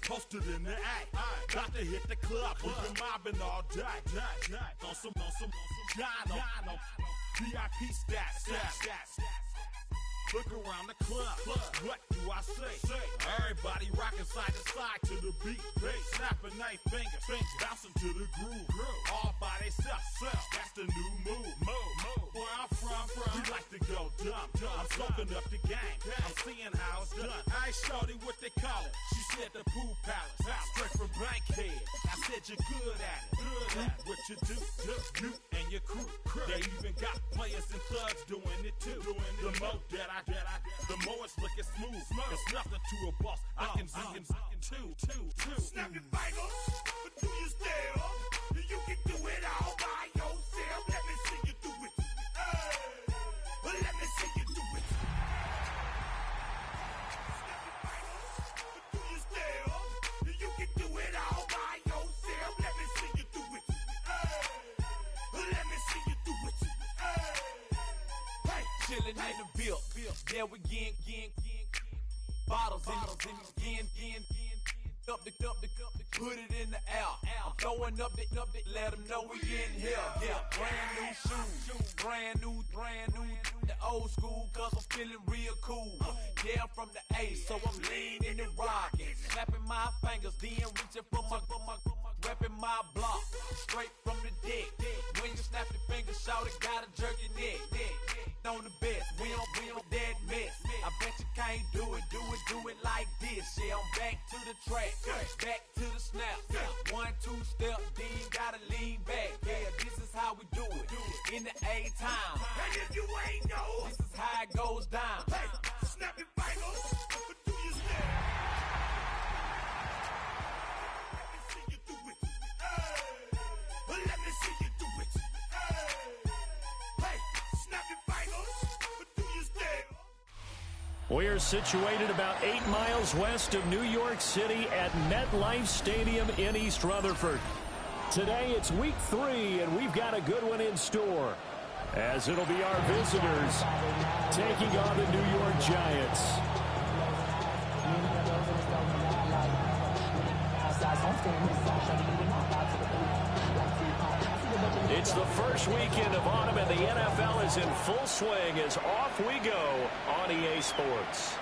posted in the act. Got to hit the club, we've been mobbing all day. On some Jono, VIP stats. Look around the club, what do I say? Everybody rocking side to side to the beat. Snapping their fingers, bouncing to the groove. All by themselves, that's the new move. Where I'm from, we like to go dumb. I'm soaking up the game, I'm seeing how it's done. I ain't shorty what they call it. She said the pool palace, straight from Bankhead. I said you're good at it. What you do, you and your crew. They even got players and thugs doing it too. The more the more it's looking smooth. It's nothing to a boss. I can zing two. Snap your fingers, but do you still? You can do it all by yourself. Let me see you do it. Let me see you do it. Snap your fingers, but do you still? You can do it all by yourself. Let me see you do it. Let me see you do it. Hey, chillin' in the bill. Yeah, we again. Bottles in again. Up the put it in the air. I'm throwing up the, let them know we in here. Yeah, brand new shoes, brand new. The old school, cause I'm feeling real cool. Yeah, I'm from the A, so I'm leaning and rocking. Snapping my fingers, then reaching for my repping my block. Straight from the deck. When you snap your fingers, shout it, gotta jerk your neck. On the best, we don't dead mess. I bet you can't do it like this. Yeah, I'm back to the track, back to the snap. 1, 2 step, then you gotta lean back. Yeah, this is how we do it in the A time. and if you ain't know, This is how it goes down. hey, snap your fingers, but do you still? Let me see you do it. Let me see you do it. Hey, snap your fingers, but do you still? We're situated about 8 miles west of New York City at MetLife Stadium in East Rutherford. Today it's week 3, and we've got a good one in store, as it'll be our visitors taking on the New York Giants. It's the first weekend of autumn, and the NFL is in full swing as off we go on EA Sports.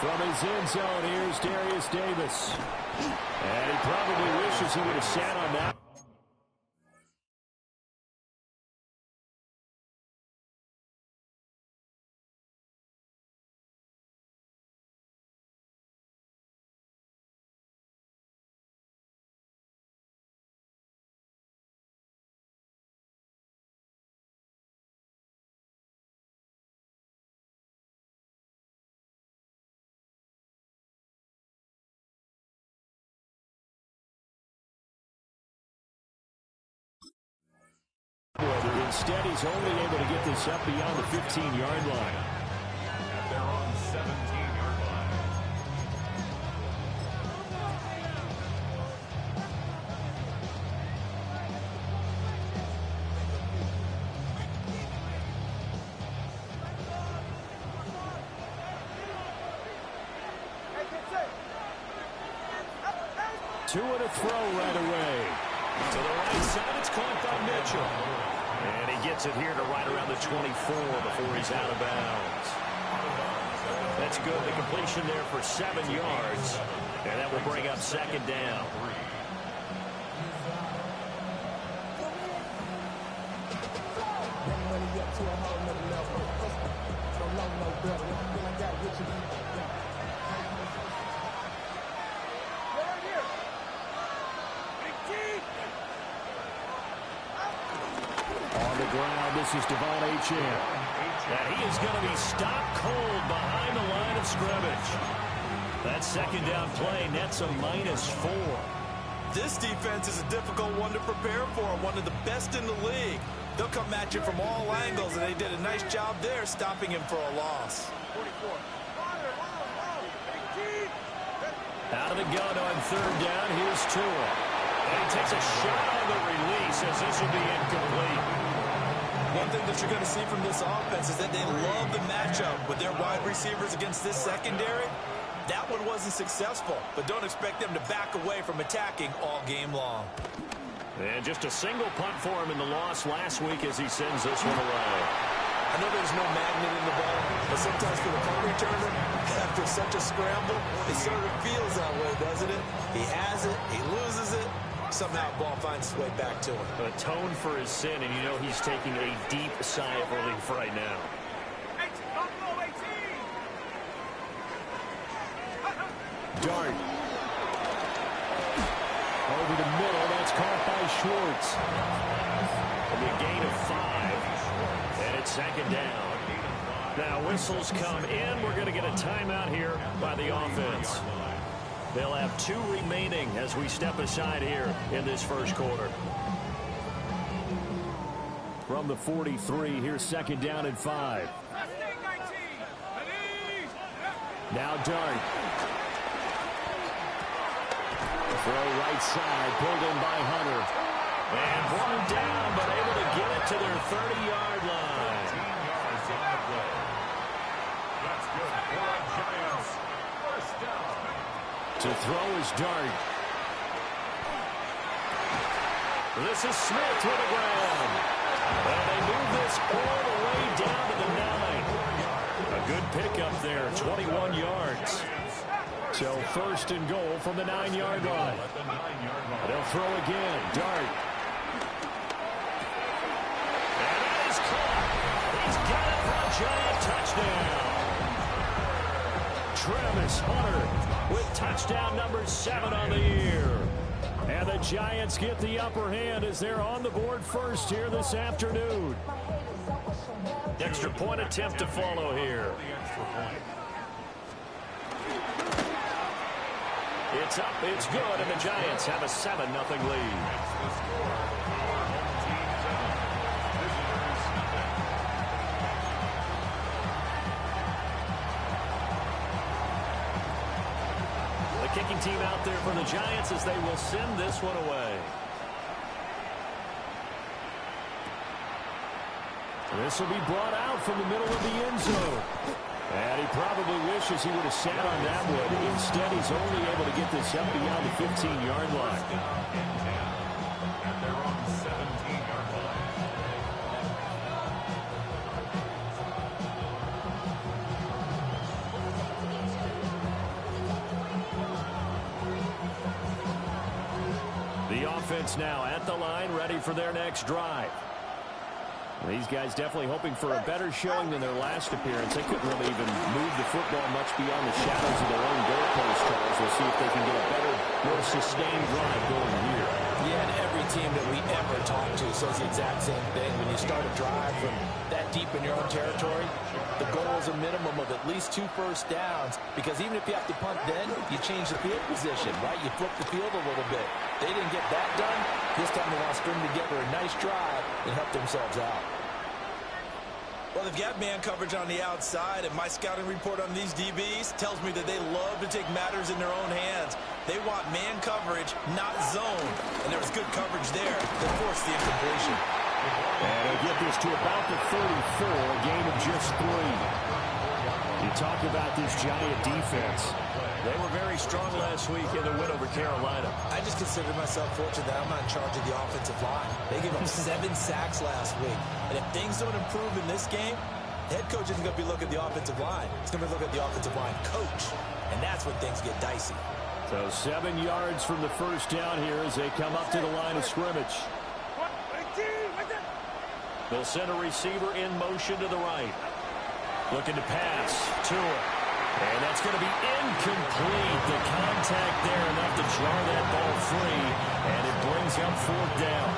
From his end zone, here's Darius Davis. And he probably wishes he would have sat on that. Instead, he's only able to get this up beyond the 15-yard line. At their own 17-yard line. Two and a throw right away. To the right side, it's caught by Mitchell. And he gets it here to right around the 24 before he's out of bounds. That's good. The completion there for 7 yards. And that will bring up second down. On the ground, this is Devon Achane. And he is going to be stopped cold behind the line of scrimmage. That second down play nets a -4. This defense is a difficult one to prepare for, one of the best in the league. They'll come at you from all angles, and they did a nice job there stopping him for a loss. Out of the gun on third down, here's Tua. And he takes a shot on the release as this will be incomplete. One thing that you're going to see from this offense is that they love the matchup with their wide receivers against this secondary. That one wasn't successful, but don't expect them to back away from attacking all game long. And just a single punt for him in the loss last week as he sends this one away. I know there's no magnet in the ball, but sometimes for the punt returner, after such a scramble, it sort of feels that way, doesn't it? He has it, he loses it, somehow the ball finds its way back to him. Atone for his sin, and you know he's taking a deep sigh of relief right now. Dart. Over the middle, that's caught by Schwartz. It'll be a gain of 5, and it's second down. Now whistles come in. We're going to get a timeout here by the offense. They'll have 2 remaining as we step aside here in this first quarter. From the 43, here's second down and 5. Now Dart. Throw right side, pulled in by Hunter. And brought down, but able to get it to their 30-yard line. 15 yards on the play. That's good for the Giants. First down. To throw is Dart. This is Smith with a grab. And they move this all the way down to the 9. A good pickup there, 21 yards. So first and goal from the 9-yard line. They'll throw again. Dart. And that is caught. He's got it for a Giant touchdown. Travis Hunter with touchdown number 7 on the year. And the Giants get the upper hand as they're on the board first here this afternoon. Extra point attempt to follow here. It's up, it's good, and the Giants have a 7-0 lead. The kicking team out there for the Giants as they will send this one away. This will be brought out from the middle of the end zone. And he probably wishes he would have sat on that one. Instead, he's only able to get this up beyond the 15-yard line. And they're on the 17-yard line. The offense now at the line, ready for their next drive. These guys definitely hoping for a better showing than their last appearance. They couldn't really even move the football much beyond the shadows of their own goalpost, Charles. We'll see if they can get a better, more sustained drive going here. Yeah, and every team that we ever talk to says the exact same thing. When you start a drive from that deep in your own territory, the goal is a minimum of at least 2 first downs, because even if you have to punt then, you change the field position, right? You flip the field a little bit. They didn't get that done. This time they want to string together a nice drive and help themselves out. Well, they've got man coverage on the outside, and my scouting report on these DBs tells me that they love to take matters in their own hands. They want man coverage, not zone. And there was good coverage there that forced the incompletion. And they'll get this to about the 34, a game of just 3. You talk about this Giant defense. They were very strong last week in the win over Carolina. I just consider myself fortunate that I'm not in charge of the offensive line. They gave up 7 sacks last week. And if things don't improve in this game, the head coach isn't going to be looking at the offensive line. He's going to be looking at the offensive line coach. And that's when things get dicey. So 7 yards from the first down here as they come up to the line of scrimmage. They'll send a receiver in motion to the right. Looking to pass to it. And that's going to be incomplete. The contact there enough to jar that ball free. And it brings up 4th down.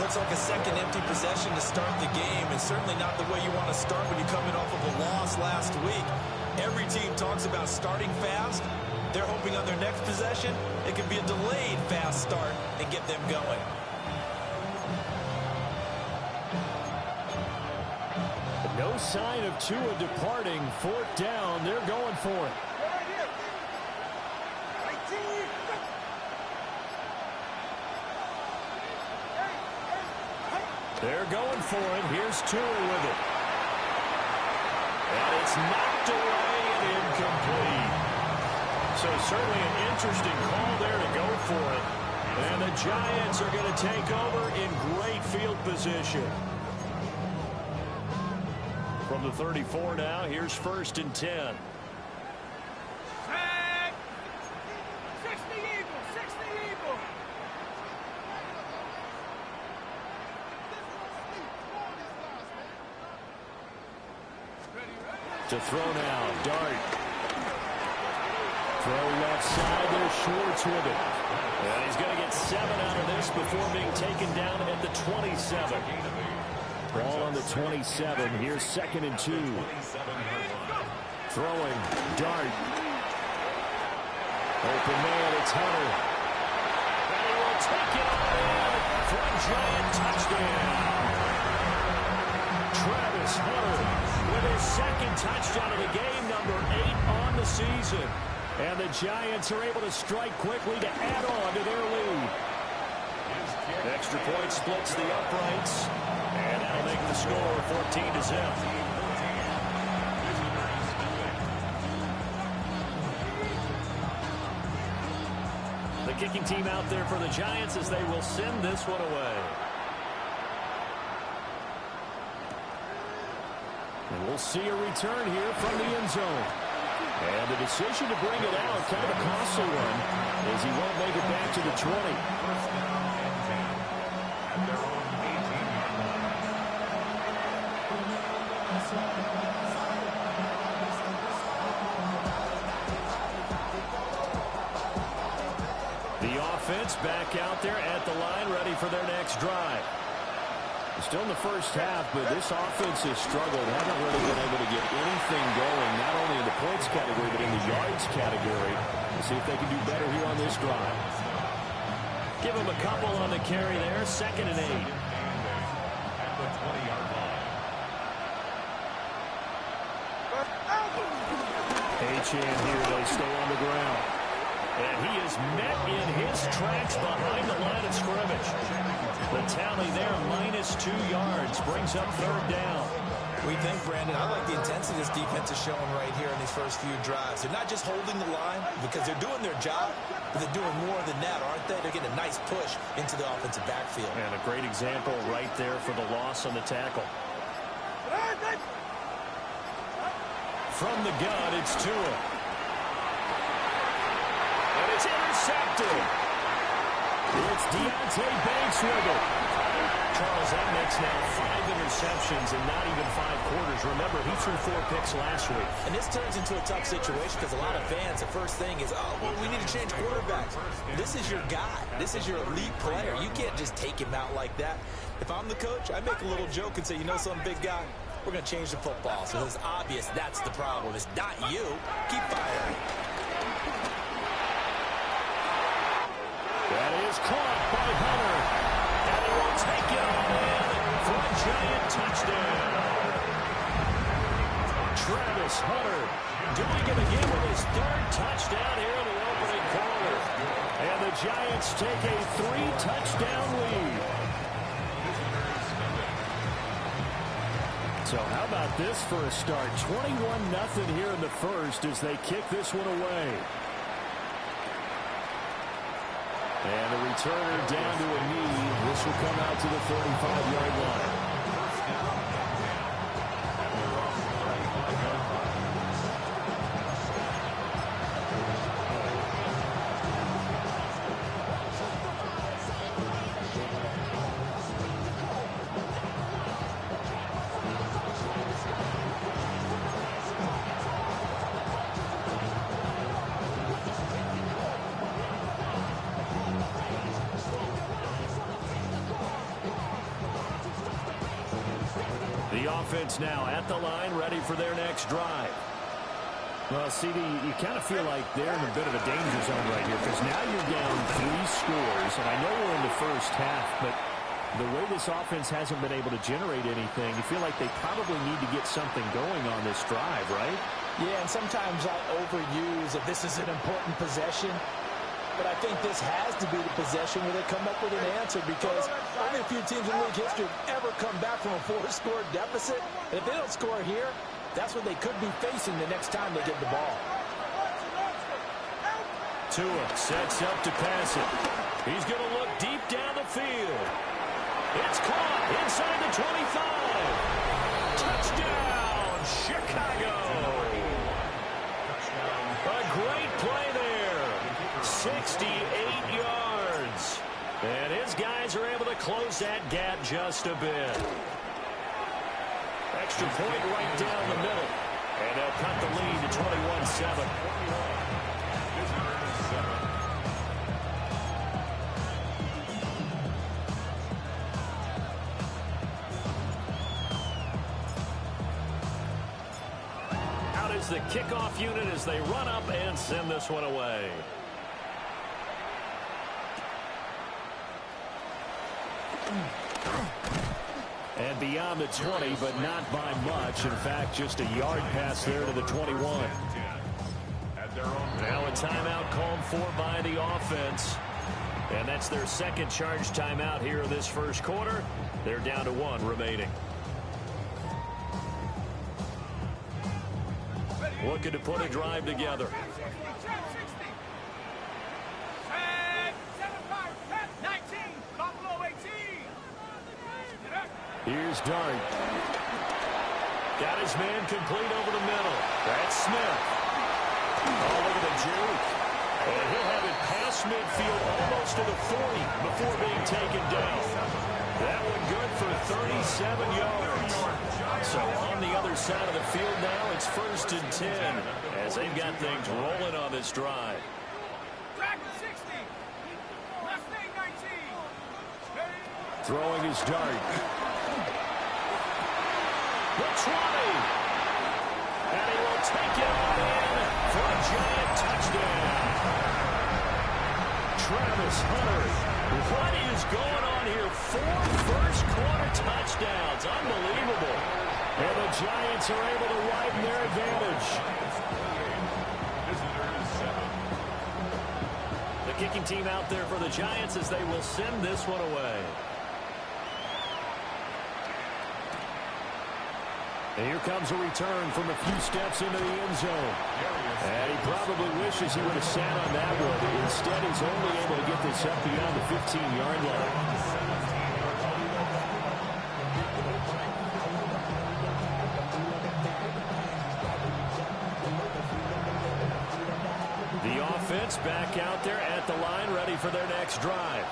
Looks like a second empty possession to start the game, and certainly not the way you want to start when you're coming off of a loss last week. Every team talks about starting fast. They're hoping on their next possession it can be a delayed fast start and get them going. No sign of Tua departing. 4th down. They're going for it. They're going for it. Here's Tua with it. And it's knocked away and incomplete. So certainly an interesting call there to go for it. And the Giants are going to take over in great field position. From the 34 now, here's 1st and 10. To throw now, Dart. Throw left side, there's Schwartz with it. And he's going to get 7 out of this before being taken down at the 27. Ball on the 27. Here's 2nd and 2. Throwing, Dart. Open man, it's Hunter. And he will take it all in for a Giant touchdown. Travis Hunter with his 2nd touchdown of the game, number 8 on the season. And the Giants are able to strike quickly to add on to their lead. Extra point splits the uprights. And that'll make the score 14-0. The kicking team out there for the Giants as they will send this one away. And we'll see a return here from the end zone. And the decision to bring it out, kind of a costly one, as he won't make it back to the 20. The offense back out there at the line, ready for their next drive. Still in the first half, but this offense has struggled. Haven't really been able to get anything going, not only in the points category, but in the yards category. We'll see if they can do better here on this drive. Give them a couple on the carry there. 2nd and 8. At the 20-yard line. Achane here, they stay on the ground. And he is met in his tracks behind the line of scrimmage. The tally there, -2 yards, brings up 3rd down. We think, Brandon, I like the intensity this defense is showing right here in these first few drives. They're not just holding the line because they're doing their job, but they're doing more than that, aren't they? They're getting a nice push into the offensive backfield. And a great example right there for the loss on the tackle. From the gun, it's Tua. And it's intercepted. It's Deontay Banks with it. Charles, that makes now 5 interceptions in not even 5 quarters. Remember, he threw 4 picks last week. And this turns into a tough situation because a lot of fans, the first thing is, oh, well, we need to change quarterbacks. This is your guy. This is your elite player. You can't just take him out like that. If I'm the coach, I make a little joke and say, you know something, big guy? We're going to change the football. So it's obvious that's the problem. It's not you. Keep firing. That is caught by Hunter. And he will take it all in for a Giant touchdown. Travis Hunter doing it again with his 3rd touchdown here in the opening quarter. And the Giants take a 3-touchdown lead. So how about this for a start? 21-0 here in the first as they kick this one away. And a returner down to a knee. This will come out to the 35-yard line. The offense now at the line, ready for their next drive. Well, CD, you kind of feel like they're in a bit of a danger zone right here because now you're down 3 scores, and I know we're in the first half, but the way this offense hasn't been able to generate anything, you feel like they probably need to get something going on this drive, right? Yeah, and sometimes I overuse if this is an important possession. But I think this has to be the possession where they come up with an answer because only a few teams in league history have ever come back from a 4-score deficit. And if they don't score here, that's what they could be facing the next time they get the ball. to him. Sets up to pass it. He's going to look deep down the field. It's caught inside the 25. Touchdown, Chicago. A great play there. 68 yards. And his guys are able to close that gap just a bit. Extra point right down the middle. And they'll cut the lead to 21-7. Out is the kickoff unit as they run up and send this one away. And beyond the 20, but not by much. In fact, just a yard pass there to the 21. Now a timeout called for by the offense. And that's their second charge timeout here in this first quarter. They're down to 1 remaining. Looking to put a drive together. Here's Dart. Got his man complete over the middle. That's Smith. Oh, look at the juke. And he'll have it past midfield almost to the 40 before being taken down. That one good for 37 yards. So on the other side of the field now, it's 1st and 10 as they've got things rolling on this drive. Throwing his Dart. The 20. And he will take it on in for a giant touchdown. Travis Hunter. What is going on here? 4 first-quarter touchdowns. Unbelievable. And the Giants are able to widen their advantage. The kicking team out there for the Giants as they will send this one away. And here comes a return from a few steps into the end zone. And he probably wishes he would have sat on that one. Instead, he's only able to get this up beyond the 15-yard line. The offense back out there at the line, ready for their next drive.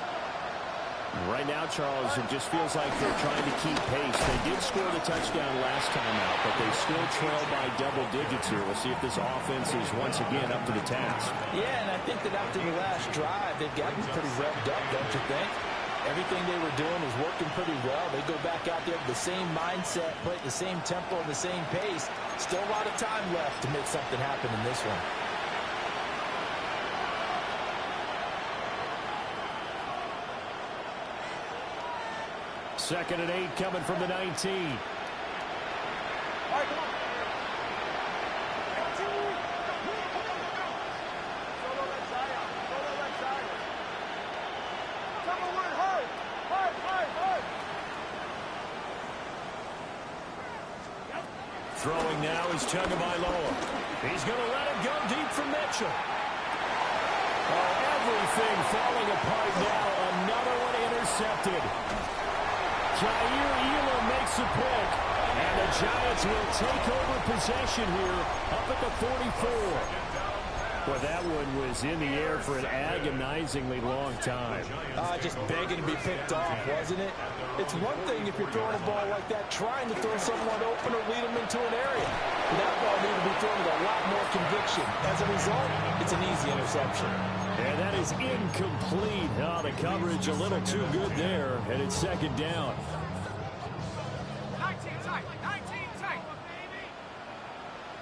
Right now, Charles, it just feels like they're trying to keep pace. They did score the touchdown last time out, but they still trail by double digits here. We'll see if this offense is once again up to the task. Yeah, and I think that after the last drive, they've gotten pretty revved up, don't you think? Everything they were doing is working pretty well. They go back out there with the same mindset, play at the same tempo and the same pace. Still a lot of time left to make something happen in this one. Second and 8 coming from the 19. All right, come on. Solo left side. Solo left side. Come on, hard. Hard. Throwing now is Tagovailoa. He's going to let it go deep for Mitchell. Oh, everything falling apart now. Another one intercepted. Jair Elam makes a pick, and the Giants will take over possession here up at the 44. Well, that one was in the air for an agonizingly long time. Just begging to be picked off, wasn't it? It's one thing if you're throwing a ball like that, trying to throw someone open or lead them into an area. But that ball needed to be thrown with a lot more conviction. As a result, it's an easy interception. And that is incomplete. Oh, the coverage a little too good there, and it's second down. 19 tight. 19 tight.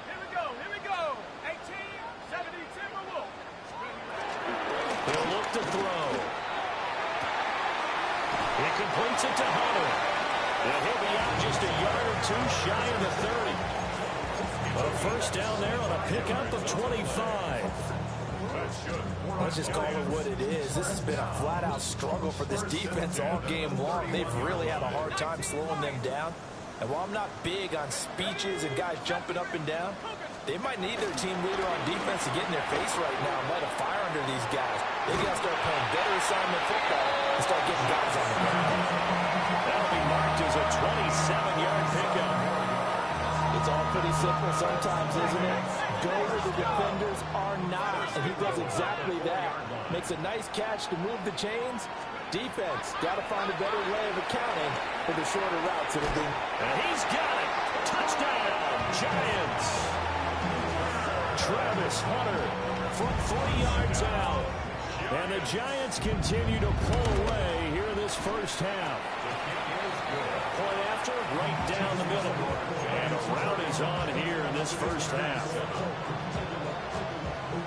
Here we go. 18, 70, Timberwolves. He'll look to throw. He completes it to Hunter. And he'll be out just a yard or two shy of the 30. A first down there on a pickup of 25. Let's just call it what it is. This has been a flat-out struggle for this defense all game long. They've really had a hard time slowing them down. And while I'm not big on speeches and guys jumping up and down, They might need their team leader on defense to get in their face right now and light a fire under these guys. They got to start playing better assignment football and start getting guys on the ground. That'll be marked as a 27-yard pickup. It's all pretty simple sometimes, isn't it? Go where the defenders are not, and he does exactly that. Makes a nice catch to move the chains. Defense, got to find a better way of accounting for the shorter routes that are being... And he's got it. Touchdown, Giants. Travis Hunter from 3 yards out. And the Giants continue to pull away here in this first half. Point after, right down the middle. And a rout is on here in this first half.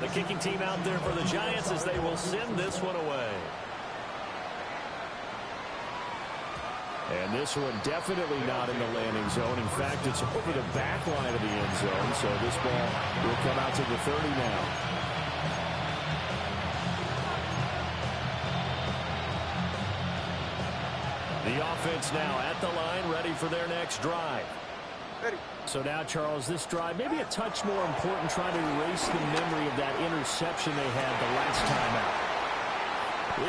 The kicking team out there for the Giants as they will send this one away. And this one definitely not in the landing zone. In fact, it's over the back line of the end zone. So this ball will come out to the 30 now. The offense now at the line, ready for their next drive. So now, Charles, this drive maybe a touch more important, trying to erase the memory of that interception they had the last time out.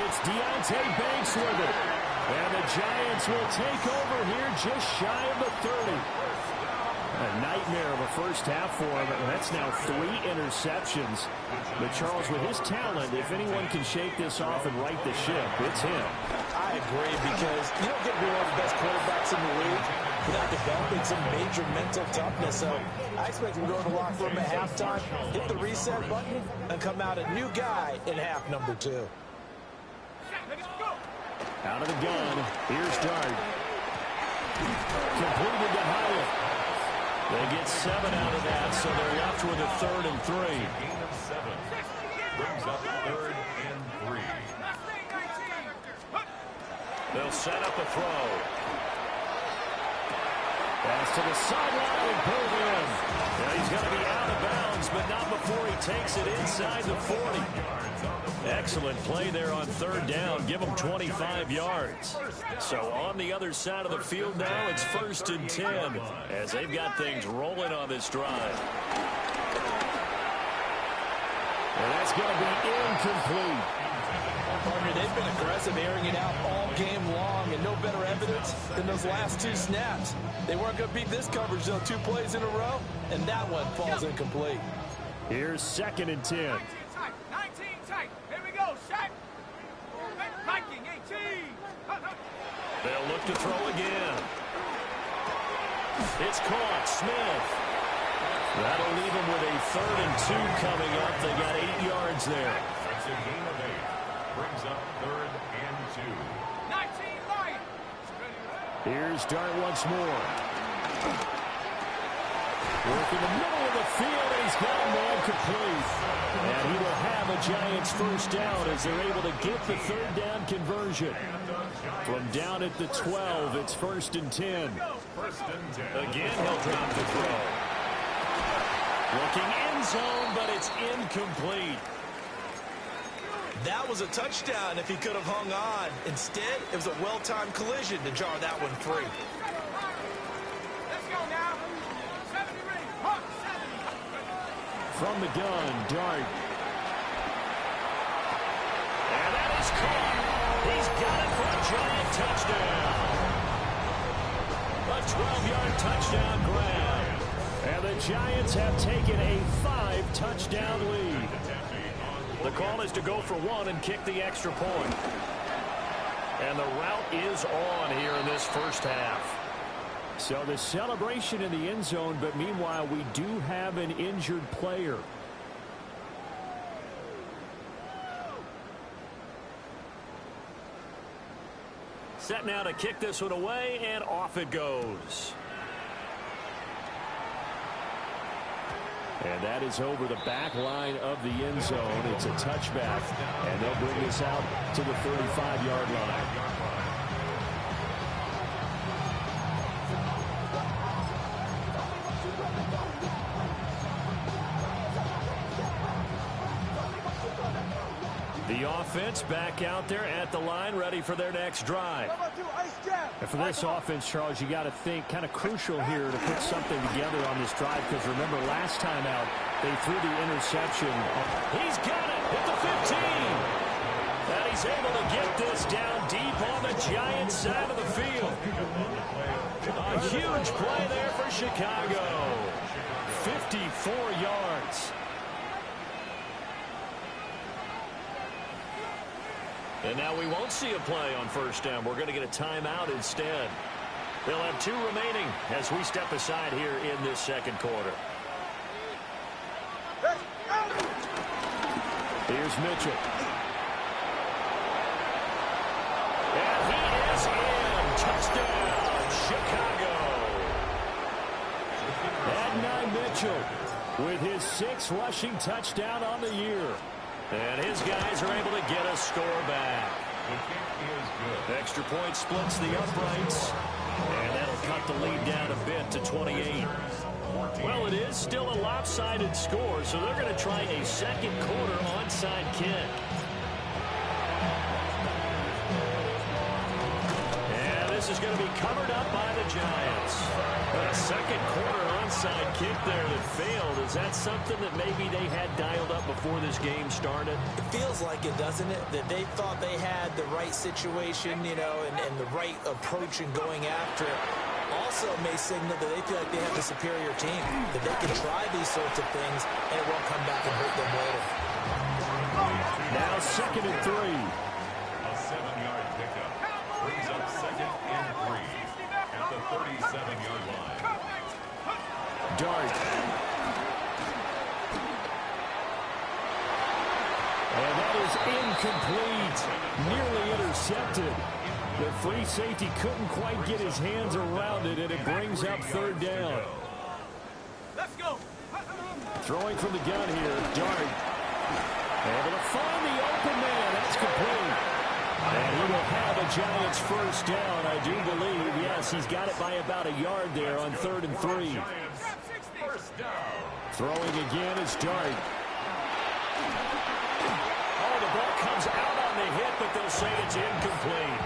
It's Deontay Banks with it. And the Giants will take over here just shy of the 30. A nightmare of a first half for him. And that's now 3 interceptions. But Charles, with his talent, if anyone can shake this off and right the ship, it's him. I agree, because you don't get to be one of the best quarterbacks in the league without developing some major mental toughness. So I expect him to go to the locker room at halftime, hit the reset button, and come out a new guy in half number 2. Out of the gun, here's Dart. Completed to Hyatt. They get 7 out of that, so they're left with a 3rd and 3. Gain of 7. Brings up 3rd and 3. They'll set up a throw. Pass to the sideline and pulled in. Now he's going to be out of bounds, but not before he takes it inside the 40. Excellent play there on 3rd down. Give them 25 yards. So on the other side of the field now, it's 1st and 10 as they've got things rolling on this drive. And that's going to be incomplete. Partner, they've been aggressive, airing it out all game long, and no better evidence than those last 2 snaps. They weren't going to beat this coverage, though, 2 plays in a row, and that one falls incomplete. Here's 2nd and 10. 19 tight. Here we go, Shaq. Viking 18. They'll look to throw again. It's caught. Smith. That'll leave them with a 3rd and 2 coming up. They got 8 yards there. That's a gain of 8. Brings up 3rd and 2. 19 Lions. Here's Dart once more. Work in the middle of the field, and he's got him all complete. And he will have a Giants 1st down as they're able to get the 3rd down conversion. From down at the 12, it's 1st and 10. 1st and 10. Again, he'll drop the throw. Looking end zone, but it's incomplete. That was a touchdown if he could have hung on. Instead, it was a well-timed collision to jar that one free. Let's go now. 70 ring. Hawk 70. From the gun, Dart. And that is caught. He's got it for a Giant touchdown. A 12-yard touchdown grab. And the Giants have taken a 5-touchdown lead. The call is to go for 1 and kick the extra point. And the route is on here in this first half. So the celebration in the end zone, but meanwhile we do have an injured player. Set now to kick this one away, and off it goes. And that is over the back line of the end zone. It's a touchback, and they'll bring this out to the 35-yard line. The offense back out there at the line, ready for their next drive. And for this offense, Charles, you got to think kind of crucial here to put something together on this drive, because remember last time out they threw the interception. He's got it at the 15. And he's able to get this down deep on the Giants side of the field. A huge play there for Chicago. 54 yards. And now we won't see a play on first down. We're going to get a timeout instead. They'll have 2 remaining as we step aside here in this second quarter. Here's Mitchell. And he is in. Touchdown, Chicago. And Mitchell with his 6th rushing touchdown on the year. And his guys are able to get a score back. Extra point splits the uprights. And that'll cut the lead down a bit to 28. Well, it is still a lopsided score, so they're going to try a second quarter onside kick. And this is going to be covered up by the Giants. But a second quarter onside kick there that failed. Is that something that maybe they had dialed up before this game started? It feels like it, doesn't it? That they thought they had the right situation, you know, and the right approach in going after it. Also may signal that they feel like they have the superior team, that they can try these sorts of things and it won't come back and hurt them later. Now 2nd and 3. A 7-yard pickup brings up 2nd and 3 at the 37-yard line. Dart. And that is incomplete. Nearly intercepted. The free safety couldn't quite get his hands around it, and it brings up 3rd down. Let's go. Throwing from the gun here, Dart. Able to find the open man. That's complete. And he will have a Giants 1st down, I do believe. Yes, he's got it by about a yard there on 3rd and 3. Throwing again is Dart. Oh, the ball comes out on the hit, but they'll say it's incomplete.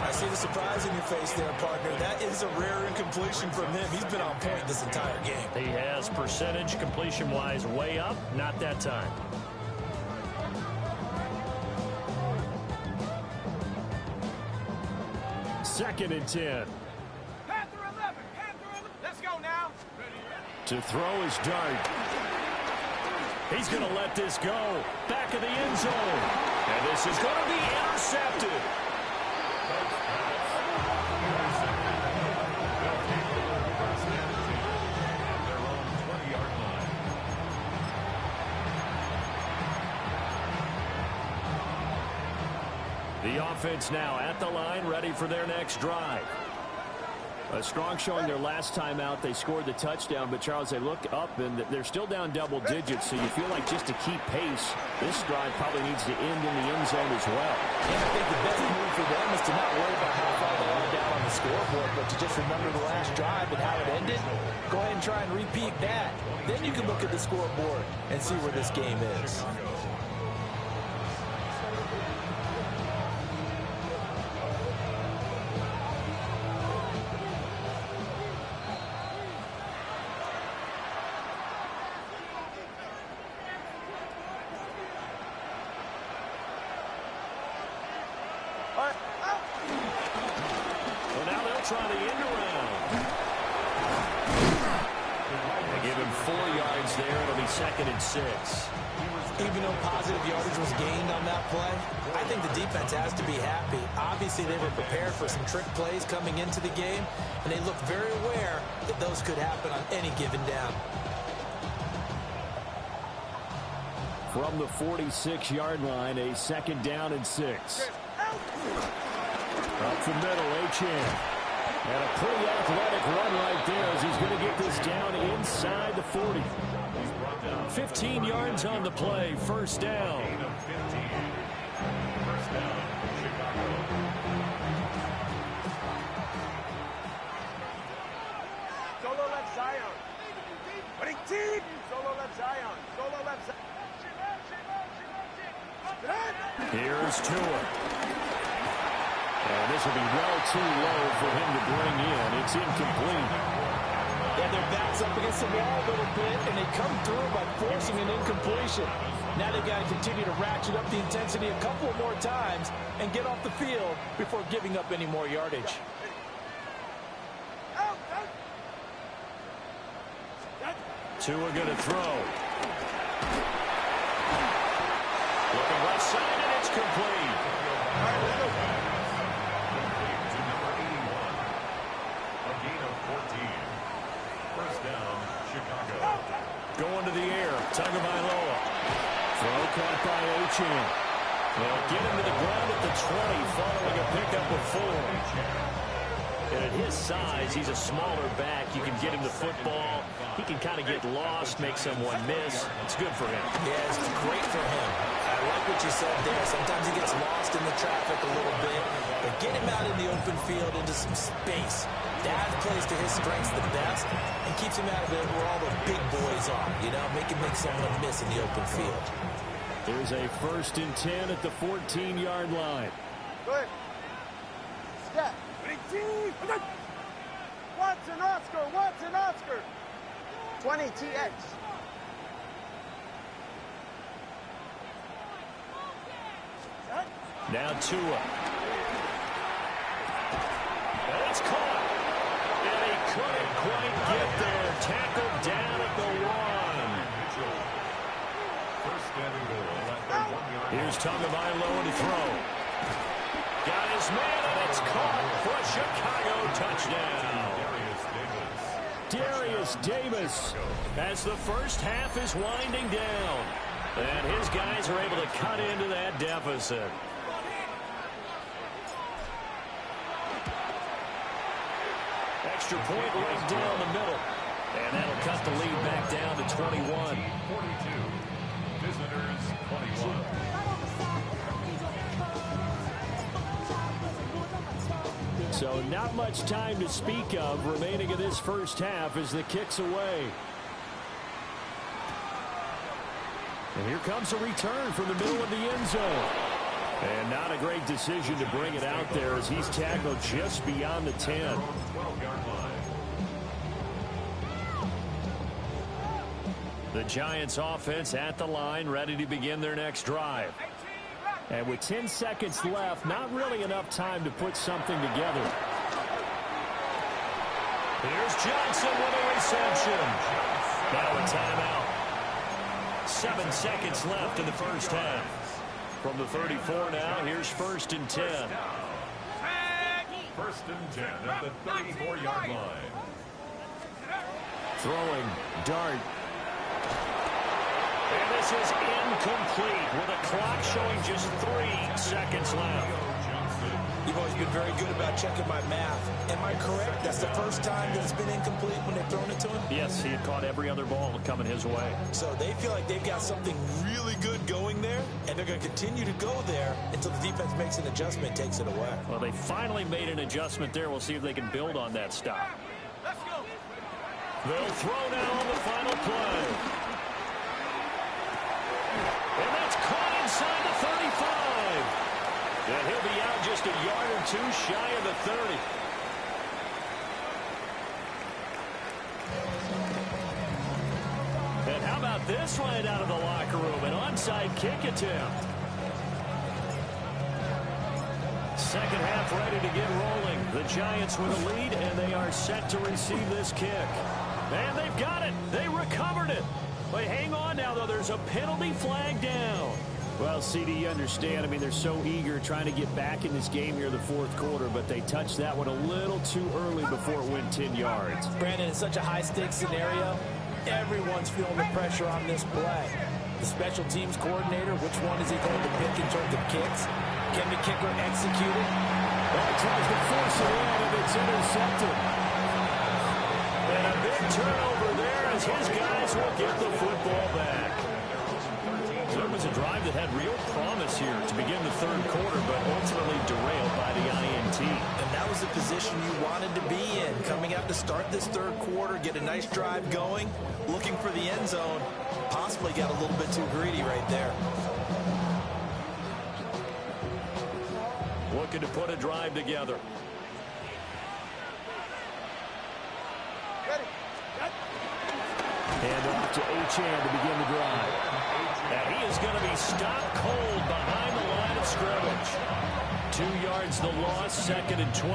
I see the surprise in your face there, partner. That is a rare incompletion from him. He's been on point this entire game. He has percentage completion-wise way up, not that time. Second and 10. Panther 11. Let's go now. To throw is Dart. He's going to let this go. Back of the end zone. And this is going to be intercepted. The offense now at the line, ready for their next drive. A strong showing their last time out. They scored the touchdown, but Charles, they look up and they're still down double digits, so you feel like just to keep pace, this drive probably needs to end in the end zone as well. And I think the best move for them is to not worry about how far they are down on the scoreboard, but to just remember the last drive and how it ended. Go ahead and try and repeat that. Then you can look at the scoreboard and see where this game is. Try the end around. They give him 4 yards there. It'll be 2nd and 6. Even though positive yardage was gained on that play, I think the defense has to be happy. Obviously, they were prepared for some trick plays coming into the game, and they look very aware that those could happen on any given down. From the 46-yard line, a 2nd down and 6. Up the middle, Achane. And a pretty athletic run right there as he's going to get this down inside the 40. 15 yards on the play, 1st down. Solo left Zion. Running team. Solo left Zion. Solo left Zion. Here's Tua. And this will be well too low for him to bring in. It's incomplete. Yeah, their back's up against the wall a little bit, and they come through by forcing an incompletion. Now they've got to continue to ratchet up the intensity a couple more times and get off the field before giving up any more yardage. Tua going to throw. Looking left side, and it's complete. A gain of 14. First down, Chicago. Going to the air. Tagovailoa. Throw caught by Achane. They'll get him to the ground at the 20 following a pickup of 4. And at his size, he's a smaller back. You can get him the football. He can kind of get lost, make someone miss. It's good for him. Yeah, it's great for him. I like what you said there. Sometimes he gets lost in the traffic a little bit. But get him out in the open field into some space. That plays to his strengths the best and keeps him out of it where all the big boys are. You know, make someone miss in the open field. There's a 1st and 10 at the 14-yard line. Good. Step. Watson Oscar. 20 TX. Now Tua. And it's caught. And he couldn't quite get there. Tackled down at the 1. First and goal at the 1-yard line. Here's Tagovailoa to throw. Got his man, and it's caught for a Chicago touchdown. Darius Davis as the first half is winding down. And his guys are able to cut into that deficit. Extra point right down the middle. And that'll cut the lead back down to 21. 42. Visitors 21. So not much time to speak of remaining in this first half as the kick's away. And here comes a return from the middle of the end zone. And not a great decision to bring it out there as he's tackled just beyond the 10. 12-yard line. The Giants offense at the line, ready to begin their next drive. And with 10 seconds left, not really enough time to put something together. Here's Johnson with a reception. Now a timeout. 7 seconds left in the first half. From the 34 now, here's 1st and 10. First and 10 at the 34-yard line. Throwing, dart. And this is incomplete with a clock showing just 3 seconds left. You've always been very good about checking my math. Am I correct? That's the first time that it's been incomplete when they've thrown it to him? Yes, he had caught every other ball coming his way. So they feel like they've got something really good going there, and they're going to continue to go there until the defense makes an adjustment, takes it away. Well, they finally made an adjustment there. We'll see if they can build on that stop. Let's go. They'll throw now on the final play. And that's caught inside the 35. And he'll be out just a yard or two shy of the 30. And how about this right out of the locker room? An onside kick attempt. Second half ready to get rolling. The Giants with a lead, and they are set to receive this kick. And they've got it. They recovered it. But hang on now, though. There's a penalty flag down. Well, CD, you understand. I mean, they're so eager trying to get back in this game here in the fourth quarter, but they touched that one a little too early before it went 10 yards. Brandon, it's such a high-stakes scenario. Everyone's feeling the pressure on this play. The special teams coordinator, which one is he going to pick in terms of kicks? Can the kicker execute it? Well, he tries to force it in, and it's intercepted. And a big turnover there as his guys will get the football back. So it was a drive that had real promise here to begin the third quarter, but ultimately derailed by the INT. And that was the position you wanted to be in, coming out to start this third quarter, get a nice drive going, looking for the end zone. Possibly got a little bit too greedy right there. looking to put a drive together. Hand off to Achane to begin the drive. And he is going to be stopped cold behind the line of scrimmage. 2 yards the loss, 2nd and 12.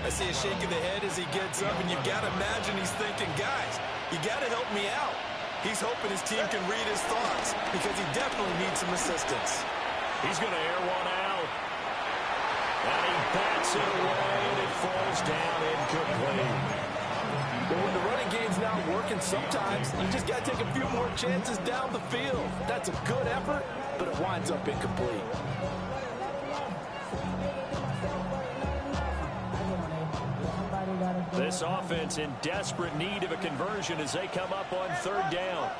I see a shake of the head as he gets up, and you've got to imagine he's thinking, guys, you got to help me out. He's hoping his team can read his thoughts because he definitely needs some assistance. He's going to air one out. And he bats it away, and it falls down incomplete. But when the running game's not working, sometimes you just got to take a few more chances down the field. That's a good effort, but it winds up incomplete. This offense in desperate need of a conversion as they come up on 3rd down.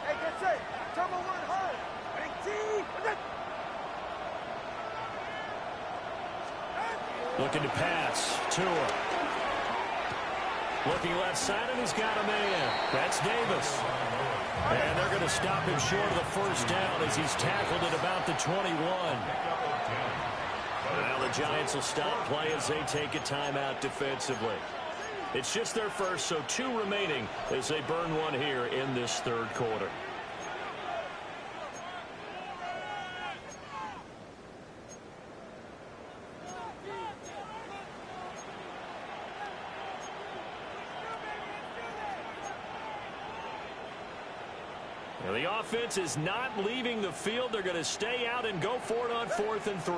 Hey, that's it. Turbo one hard. 18. Looking to pass. Tua. Looking left side, and he's got a man. That's Davis. And they're going to stop him short of the 1st down as he's tackled at about the 21. Now the Giants will stop play as they take a timeout defensively. It's just their first, so 2 remaining as they burn one here in this 3rd quarter. Now the offense is not leaving the field. They're going to stay out and go for it on 4th and 3.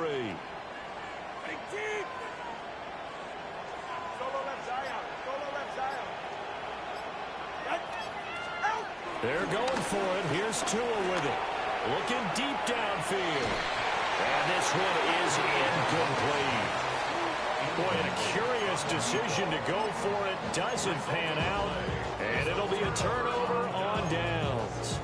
They're going for it. Here's Tua with it. Looking deep downfield. And this one is incomplete. Boy, and a curious decision to go for it. Doesn't pan out. And it'll be a turnover on downs.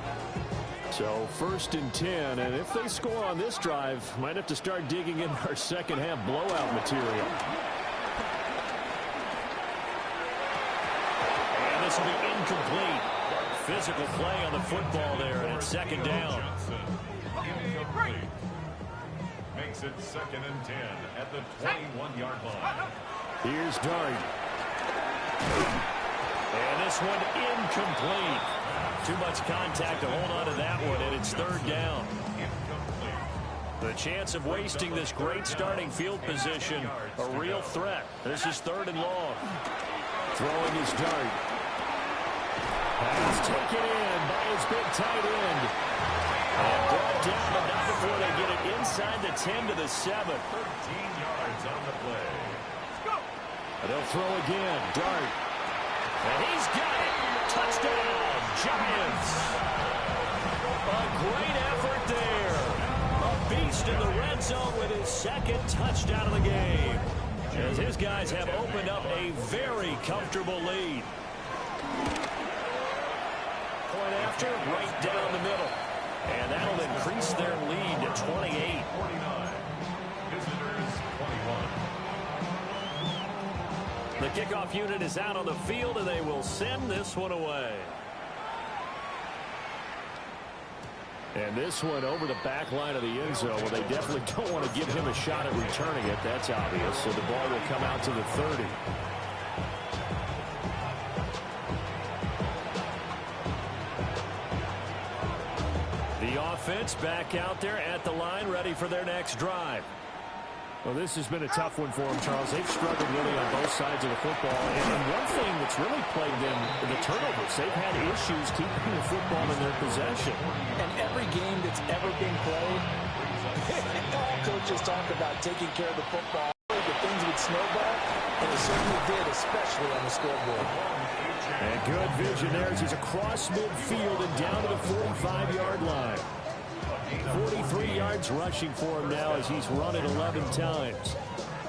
So 1st and 10, and if they score on this drive, might have to start digging in our second half blowout material. And this will be incomplete. Physical play on the football there, and it's 2nd down. Incomplete. Makes it 2nd and 10 at the 21-yard line. Here's Dart. And this one incomplete. Too much contact to hold on to that one, and it's 3rd down. The chance of wasting this great starting field position, a real threat. This is 3rd and long. Throwing his Dart. Pass taken in by his big tight end. And brought down, but not before they get it inside the 10 to the 7. 13 yards on the play. And they'll throw again. Dart. And he's got it. Touchdown, Giants. A great effort there. A beast in the red zone with his 2nd touchdown of the game. As his guys have opened up a very comfortable lead. Point after, right down the middle. And that'll increase their lead to 28. 49. Visitors 21. The kickoff unit is out on the field, and they will send this one away. And this one over the back line of the end zone. Well, they definitely don't want to give him a shot at returning it. That's obvious. So the ball will come out to the 30. The offense back out there at the line, ready for their next drive. Well, this has been a tough one for them, Charles. They've struggled really on both sides of the football. And one thing that's really plagued them, the turnovers. They've had issues keeping the football in their possession. And every game that's ever been played, all coaches talk about taking care of the football. The things would snowball, and it certainly did, especially on the scoreboard. And good vision there as he's across midfield and down to the 45-yard line. 43 yards rushing for him now as he's run it 11 times.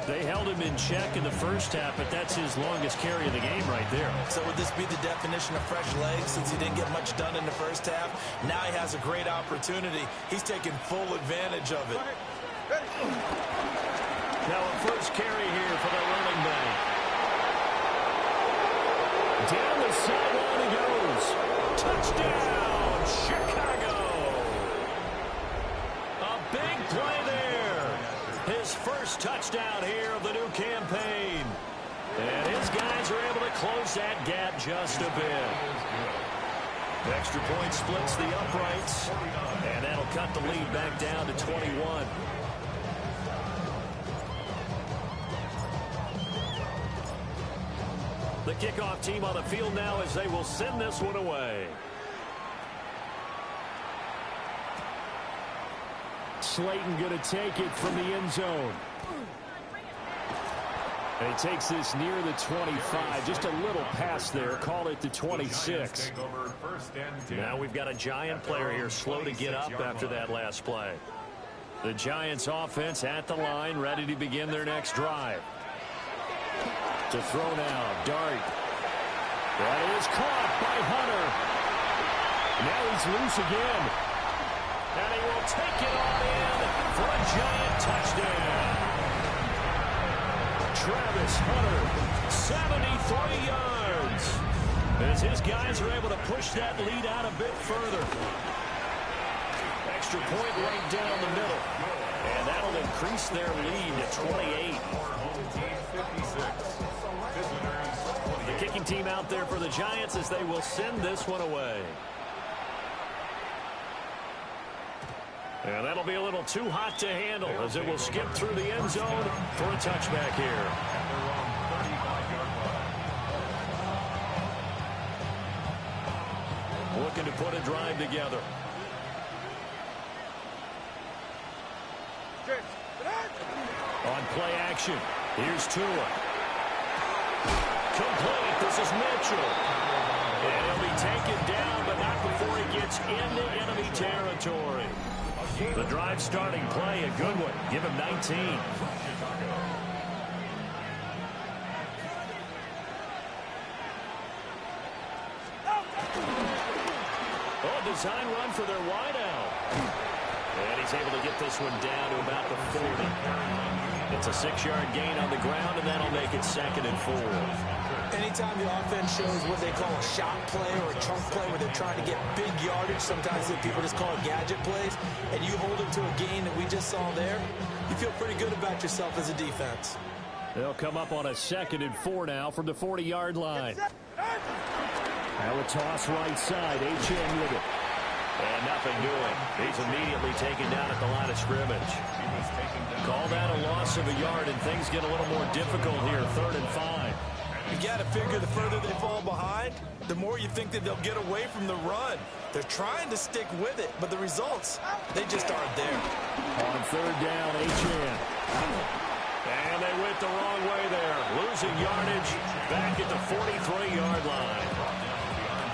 They held him in check in the first half, but that's his longest carry of the game right there. So would this be the definition of fresh legs since he didn't get much done in the first half? Now he has a great opportunity. He's taking full advantage of it. Now a first carry here for the running back. Down the sideline he goes. Touchdown, Chicago. A big play there. close that gap just a bit. Extra point splits the uprights, and that'll cut the lead back down to 21. The kickoff team on the field now as they will send this one away. Slayton going to take it from the end zone. And he takes this near the 25. Just a little pass there. Call it the 26. Now we've got a Giant player here slow to get up after that last play. The Giants offense at the line, ready to begin their next drive. To throw now, Dart. That is caught by Hunter. Now he's loose again. And he will take it on in for a Giant touchdown. Travis Hunter, 73 yards. As his guys are able to push that lead out a bit further. Extra point right down the middle. And that'll increase their lead to 28. The kicking team out there for the Giants as they will send this one away. And that'll be a little too hot to handle as it will skip through the end zone for a touchback here. Looking to put a drive together. On play action, here's Tua. Complete, this is Mitchell. And he'll be taken down, but not before he gets into enemy territory. The drive starting play, a good one. Give him 19. Oh, design run for their wideout. And he's able to get this one down to about the 40. It's a 6-yard gain on the ground, and that'll make it 2nd and 4. Anytime the offense shows what they call a shot play or a chunk play where they're trying to get big yardage, sometimes people just call it gadget plays, and you hold them to a gain that we just saw there, you feel pretty good about yourself as a defense. They'll come up on a 2nd and 4 now from the 40-yard line. Now a toss right side, H.N. with it. And nothing doing. He's immediately taken down at the line of scrimmage. Call that a loss of a yard, and things get a little more difficult here, 3rd and 5. You got to figure the further they fall behind, the more you think that they'll get away from the run. They're trying to stick with it, but the results, they just aren't there. On 3rd down, H.N. And they went the wrong way there. Losing yardage back at the 43-yard line.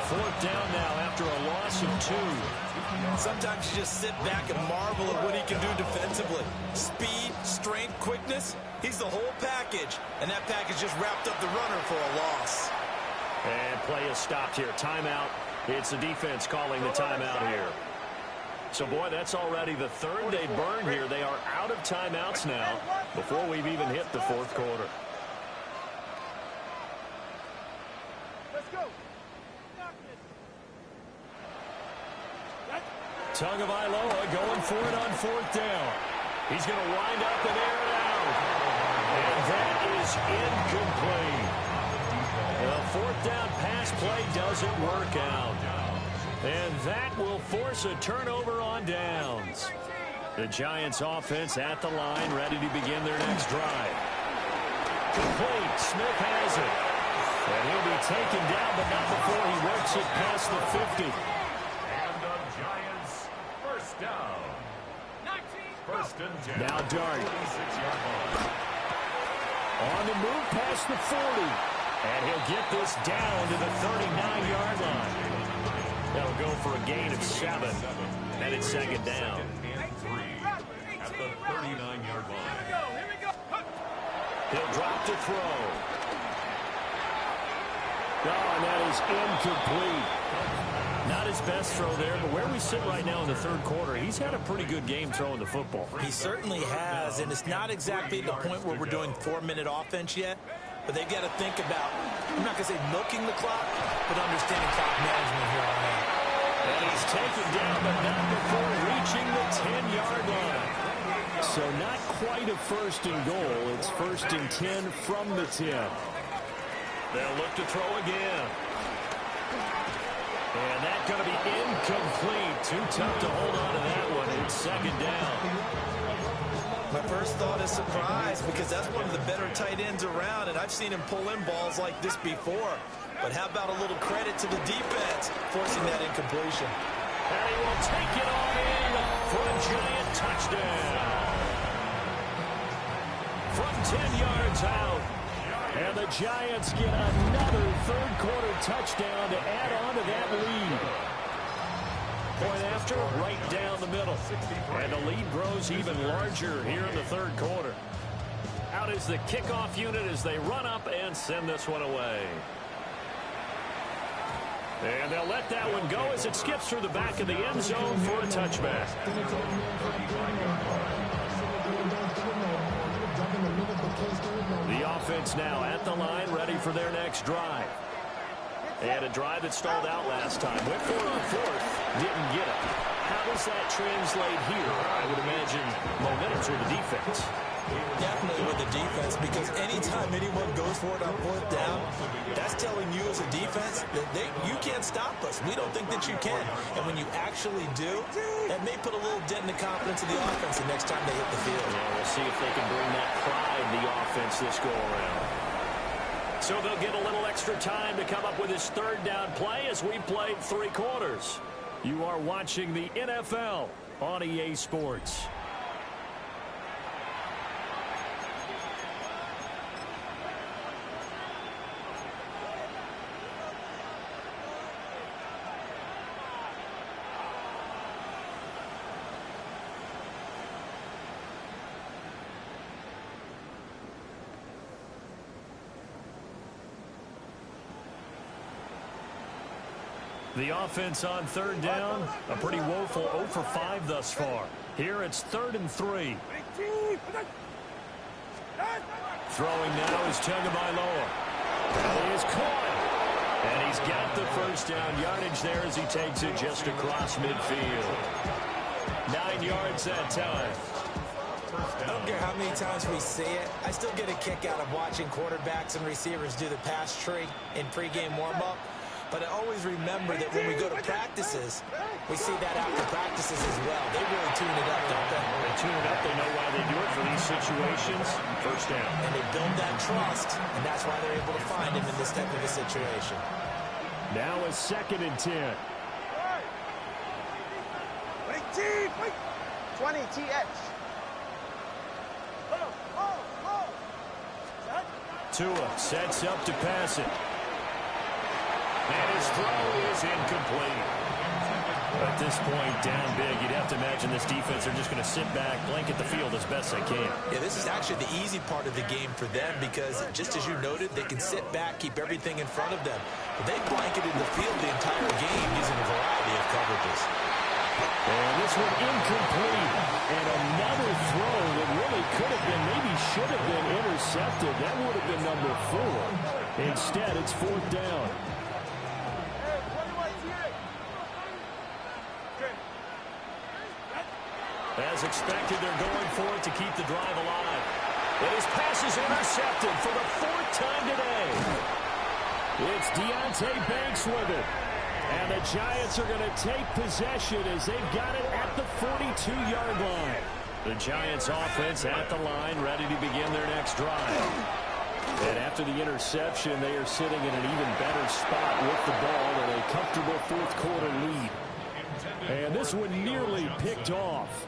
4th down now after a loss of 2. Sometimes you just sit back and marvel at what he can do defensively. Speed, strength, quickness, he's the whole package. And that package just wrapped up the runner for a loss. And play is stopped here. Timeout. It's the defense calling the timeout here. So, boy, that's already the 3rd they burned here. They are out of timeouts now before we've even hit the 4th quarter. Tagovailoa going for it on 4th down. He's going to wind up and air it out. And that is incomplete. The 4th down pass play doesn't work out. And that will force a turnover on downs. The Giants offense at the line, ready to begin their next drive. Complete. Smith has it. And he'll be taken down, but not before he works it past the 50. Now Dart. On the move past the 40. And he'll get this down to the 39-yard line. That'll go for a gain of 7. And it's 2nd down. At the 39-yard line. He'll drop to throw. Oh, and that is incomplete. Not his best throw there, but where we sit right now in the 3rd quarter, he's had a pretty good game throwing the football. He certainly has, and it's not exactly the point where we're doing 4-minute offense yet, but they've got to think about, I'm not going to say milking the clock, but understanding clock management here on out. And he's taken down, but not before reaching the 10-yard line. So not quite a 1st and goal. It's 1st and 10 from the 10. They'll look to throw again. And that's going to be incomplete. Too tough to hold on to that one. It's second down. My first thought is surprise because that's one of the better tight ends around, and I've seen him pull in balls like this before. But how about a little credit to the defense forcing that incompletion? And he will take it on in for a giant touchdown. From 10 yards out. And the Giants get another third-quarter touchdown to add on to that lead. Point after, right down the middle. And the lead grows even larger here in the third quarter. Out is the kickoff unit as they run up and send this one away. And they'll let that one go as it skips through the back of the end zone for a touchback. The offense now at the line, ready for their next drive. And a drive that stalled out last time. Went for it on fourth, didn't get it. How does that translate here? I would imagine momentum's with the defense. Definitely with the defense, because anytime anyone goes for it on fourth down, that's telling you as a defense that you can't stop us. We don't think that you can. And when you actually do, that may put a little dent in the confidence of the offense the next time they hit the field. Yeah, we'll see if they can bring that pride in the offense this go-around. So they'll get a little extra time to come up with his third down play as we played 3 quarters. You are watching the NFL on EA Sports. The offense on third down, a pretty woeful 0 for 5 thus far. Here it's 3rd and 3. Throwing now is Tagovailoa. He is caught. And he's got the first down yardage there as he takes it just across midfield. 9 yards that time. I don't care how many times we see it. I still get a kick out of watching quarterbacks and receivers do the pass tree in pregame warm-up. But I always remember that when we go to practices, we see that after practices as well. They really tune it up, don't they? They tune it up. They know why they do it for these situations. First down. And they build that trust, and that's why they're able to find him in this type of a situation. Now a 2nd and 10. 20 TH. Tua sets up to pass it. And his throw is incomplete. At this point, down big, you'd have to imagine this defense are just going to sit back, blanket the field as best they can. Yeah, this is actually the easy part of the game for them because, just as you noted, they can sit back, keep everything in front of them. But they blanketed the field the entire game using a variety of coverages. And this one incomplete. And another throw that really could have been, maybe should have been intercepted. That would have been number 4. Instead, it's 4th down. As expected, they're going for it to keep the drive alive. And his pass is intercepted for the 4th time today. It's Deonte Banks with it. And the Giants are going to take possession as they've got it at the 42-yard line. The Giants offense at the line, ready to begin their next drive. And after the interception, they are sitting in an even better spot with the ball and a comfortable 4th quarter lead. And this one nearly picked off.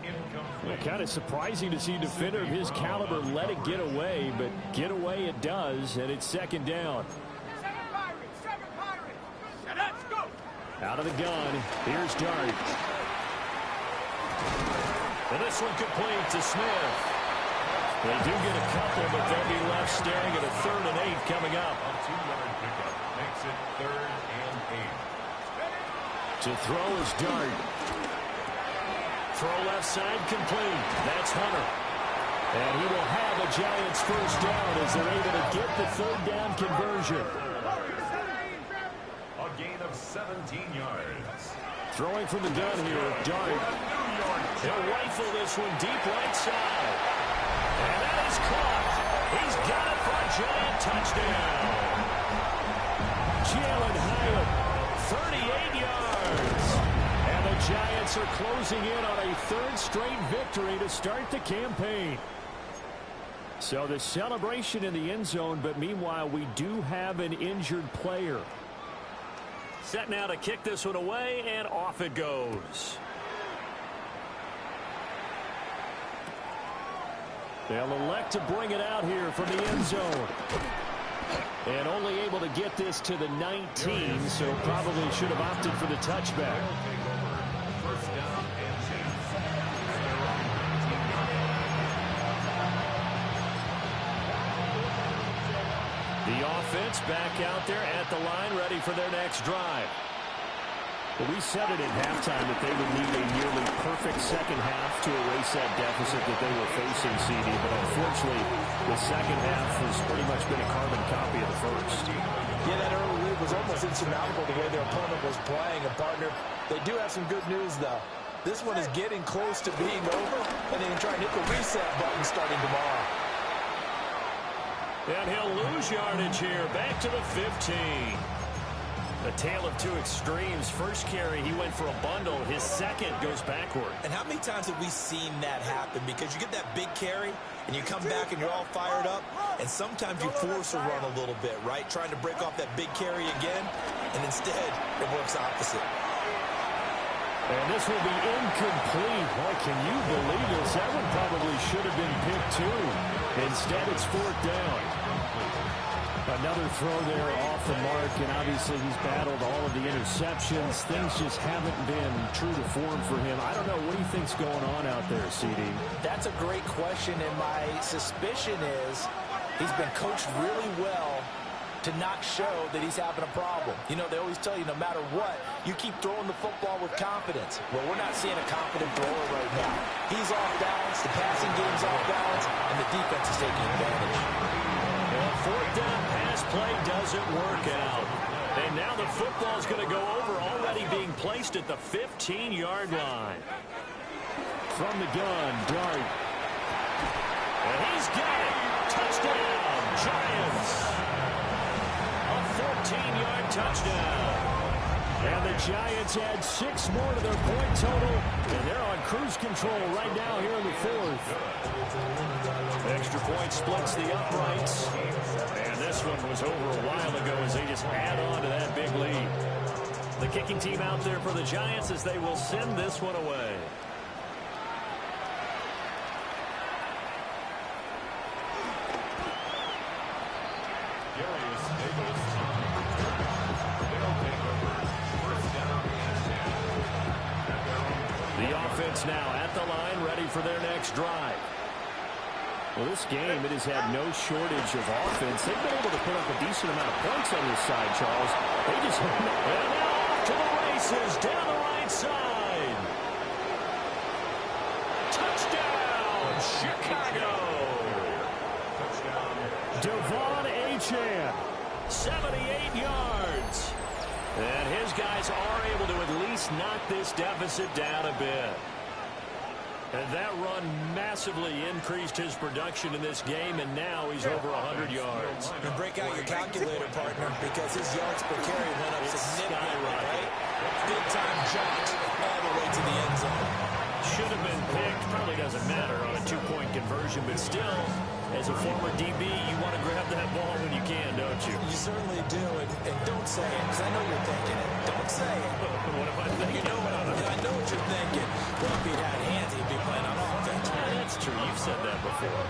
Well, kind of surprising to see a defender of his caliber let it get away, but get away it does, and it's 2nd down. Out of the gun, here's Dart. And this one complete to Smith. They do get a couple, but they'll be left staring at a 3rd and 8 coming up. A 2-yard pickup makes it 3rd and 8. To throw is Dart. Throw left side complete. That's Hunter. And he will have a Giants first down as they're able to get the 3rd down conversion. A gain of 17 yards. Throwing from the gun here, Dart. He'll rifle this one deep right side. And that is caught. He's got it for a Giant touchdown. Jalen Hyatt, 38 yards. And the Giants are closing in on a third straight victory to start the campaign. So the celebration in the end zone, but meanwhile we do have an injured player. Set now to kick this one away, and off it goes. They'll elect to bring it out here from the end zone. And only able to get this to the 19, so probably should have opted for the touchback. The offense back out there at the line, ready for their next drive. Well, we said it at halftime that they would need a nearly perfect second half to erase that deficit that they were facing, CD. But unfortunately, the second half has pretty much been a carbon copy of the first. Yeah, that early lead was almost insurmountable the way their opponent was playing. And, partner, they do have some good news, though. This one is getting close to being over, and they can try and hit the reset button starting tomorrow. And he'll lose yardage here, back to the 15. A tale of two extremes. First carry, he went for a bundle. His second goes backward. And how many times have we seen that happen? Because you get that big carry, and you come back and you're all fired up, and sometimes you force a run a little bit, right? Trying to break off that big carry again, and instead it works opposite. And this will be incomplete. Boy, can you believe this? That one probably should have been picked too. Instead, it's fourth down. Another throw there off the mark, and obviously he's battled all of the interceptions. Things just haven't been true to form for him. I don't know. What do you think's going on out there, CD? That's a great question, and my suspicion is he's been coached really well to not show that he's having a problem. You know, they always tell you no matter what, you keep throwing the football with confidence. Well, we're not seeing a confident thrower right now. He's off balance, the passing game's off balance, and the defense is taking advantage. Well, fourth down pass play doesn't work out. And now the football's going to go over, already being placed at the 15-yard line. From the gun, Dart. And he's got it. Touchdown, Giants. A 14-yard touchdown. And the Giants add 6 more to their point total, and they're on cruise control right now here in the fourth. Extra point splits the uprights, and this one was over a while ago as they just add on to that big lead. The kicking team out there for the Giants as they will send this one away. Now at the line, ready for their next drive. Well, this game, it has had no shortage of offense. They've been able to put up a decent amount of points on this side, Charles. They just and now off to the races down the right side. Touchdown, Chicago. Devon Achane, 78 yards. And his guys are able to at least knock this deficit down a bit. And that run massively increased his production in this game, and now he's over 100 yards. And break out your calculator, partner, because his yards per carry went up significantly, right? Big-time jaunt all the way to the end zone. Should have been picked. Probably doesn't matter on a 2-point conversion, but still, as a former DB, you want to grab that ball when you can, don't you? You certainly do, and don't say it, because I know you're thinking it. Don't say it. What am I thinking? I know what you're thinking. Well, if he'd had hands, he'd be playing on offense. Yeah, that's true. You've said that before.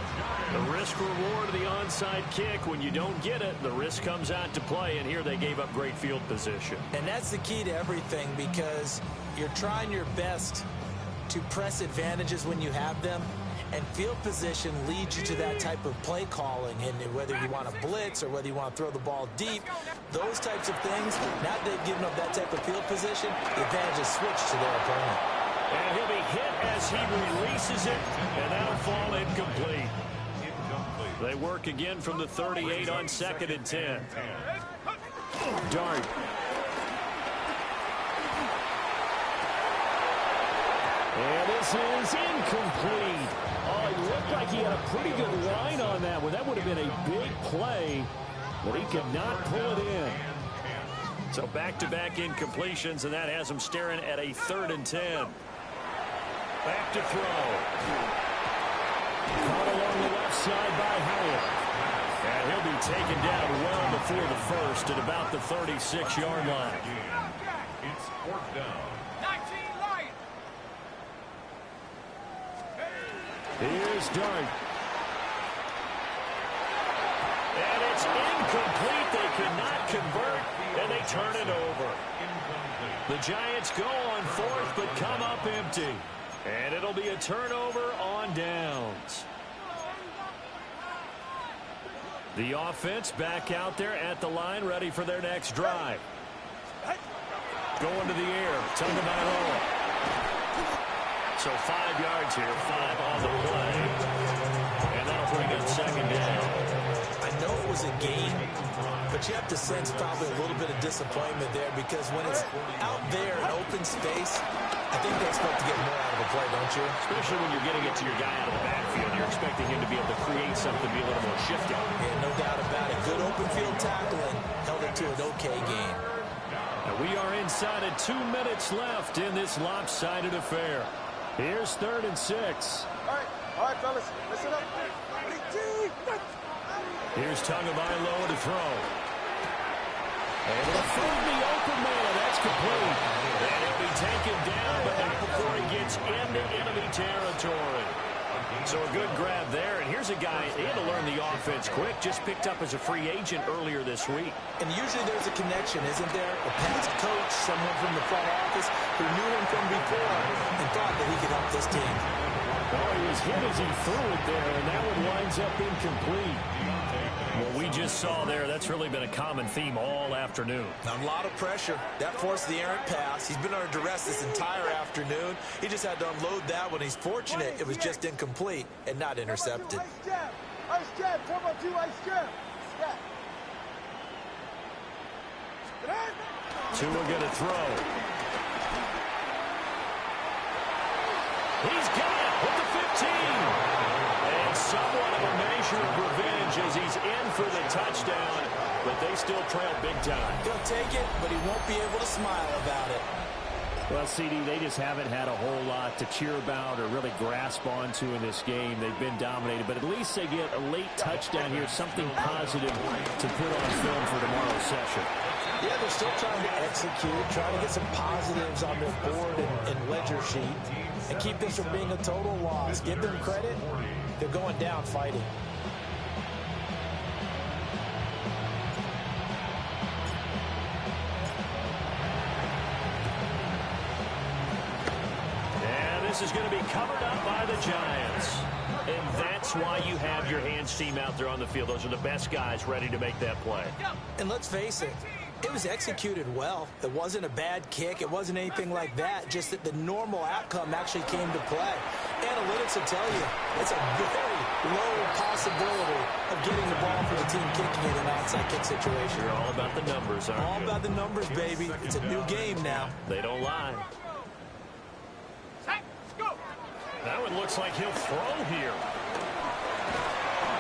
The risk-reward of the onside kick, when you don't get it, the risk comes out to play, and here they gave up great field position. And that's the key to everything, because you're trying your best to press advantages when you have them, and field position leads you to that type of play calling. And whether you want to blitz or whether you want to throw the ball deep, those types of things, now that they've given up that type of field position, the advantage is switched to their opponent. And he'll be hit as he releases it, and that'll fall incomplete. They work again from the 38 on 2nd and 10. Dart. And this is incomplete. Oh, it looked like he had a pretty good line on that one. That would have been a big play, but he could not pull it in. So back-to-back incompletions, and that has him staring at a 3rd and 10. Back to throw. Caught along the left side by Howard. And he'll be taken down well before the first at about the 36-yard line. It's 4th down. 19 Lions. Here's Dart. And it's incomplete. They could not convert, and they turn it over. The Giants go on 4th, but come up empty. And it'll be a turnover on downs. The offense back out there at the line, ready for their next drive. Going to the air, Tagovailoa. So 5 yards here, 5 on the play. And that'll bring up 2nd down. I know it was a game, but you have to sense probably a little bit of disappointment there because when it's out there in open space, I think they expect to get more out of the play, don't you? Especially when you're getting it to your guy out of the backfield. You're expecting him to be able to create something, be a little more shifty. Yeah, no doubt about it. Good open field tackling held it to an okay game. And we are inside of 2 minutes left in this lopsided affair. Here's 3rd and 6. All right, fellas, listen up. Here's Tagovailoa to throw. Able to find the open man. That's complete. And he'll be taken down, but not before he gets into enemy territory. So a good grab there. And here's a guy, he had to learn the offense quick. Just picked up as a free agent earlier this week. And usually there's a connection, isn't there? A past coach, someone from the front office who knew him from before and thought that he could help this team. Oh, he was hit as he threw it there, and that one winds up incomplete. What we just saw there, that's really been a common theme all afternoon. A lot of pressure. That forced the errant pass. He's been under duress this entire afternoon. He just had to unload that one. He's fortunate it was just incomplete and not intercepted. Ice jab. Turbo 2, ice jab. Tua going to throw. He's got it with the 15. And somewhat of a measure of revenge as he's in for the touchdown, but they still trail big time. He'll take it, but he won't be able to smile about it. Well, CD, they just haven't had a whole lot to cheer about or really grasp onto in this game. They've been dominated, but at least they get a late touchdown here, something positive to put on film for tomorrow's session. Yeah, they're still trying to execute, trying to get some positives on their board and ledger sheet and keep this from being a total loss. Give them credit. They're going down fighting. And this is going to be covered up by the Giants. And that's why you have your hands team out there on the field. Those are the best guys ready to make that play. And let's face it, it was executed well. It wasn't a bad kick. It wasn't anything like that. Just that the normal outcome actually came to play. Analytics will tell you it's a very low possibility of getting the ball for the team kicking in an onside kick situation. You're all about the numbers, aren't you? All about the numbers, baby. It's a new game now. They don't lie. That one looks like he'll throw here.